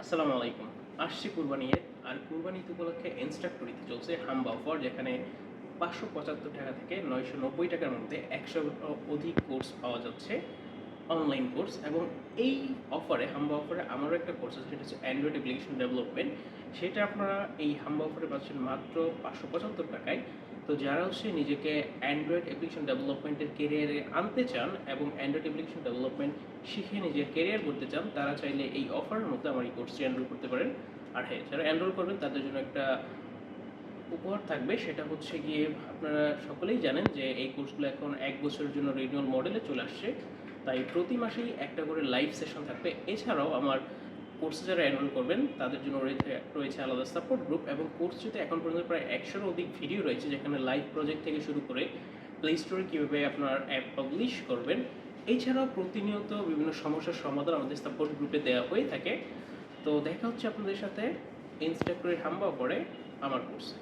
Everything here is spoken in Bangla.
আসসালামু আলাইকুম। আসছে কুরবানি ঈদ, আর কুরবানি ঈদ উপলক্ষে ইনস্ট্রাক্টরিতে চলছে হাম্বা অফার, যেখানে 575 টাকা থেকে 990 টাকার মধ্যে 100 অধিক কোর্স পাওয়া যাচ্ছে, অনলাইন কোর্স। এবং এই অফারে, হাম্বা অফারে আমারও একটা কোর্স আছে, সেটা হচ্ছে অ্যান্ড্রয়েড অ্যাপ্লিকেশন ডেভেলপমেন্ট। সেটা আপনারা এই হাম্বা অফারে পাচ্ছেন মাত্র 575 টাকায়। তো যারা হচ্ছে নিজেকে অ্যান্ড্রয়েড অ্যাপ্লিকেশন ডেভেলপমেন্টের কেরিয়ারে আনতে চান এবং অ্যান্ড্রয়েড অ্যাপ্লিকেশন ডেভেলপমেন্ট শিখে নিজের কেরিয়ার করতে চান, তারা চাইলে এই অফারের মধ্যে আমার এই কোর্সটি এনরোল করতে পারেন। আর হ্যাঁ, যারা এনরোল করবেন তাদের জন্য একটা উপহার থাকবে, সেটা হচ্ছে গিয়ে, আপনারা সকলেই জানেন যে এই কোর্সগুলো এখন 1 বছরের জন্য রিনিউয়াল মডেলে চলে আসছে, তাই প্রতি মাসেই একটা করে লাইভ সেশন থাকবে। এছাড়াও আমার কোর্সে যারা এনরোল করবেন তাদের জন্য রয়েছে আলাদা সাপোর্ট গ্রুপ, এবং কোর্সটিতে এখন পর্যন্ত প্রায় 100-এরও অধিক ভিডিও রয়েছে, যেখানে লাইভ প্রজেক্ট থেকে শুরু করে প্লে স্টোরে কীভাবে আপনার অ্যাপ পাবলিশ করবেন। এছাড়াও প্রতিনিয়ত বিভিন্ন সমস্যার সমাধান আমাদের সাপোর্ট গ্রুপে দেওয়া হয়ে থাকে। তো দেখা হচ্ছে আপনাদের সাথে ইনস্ট্রাক্টরের হাম্বা পরে আমার কোর্সে।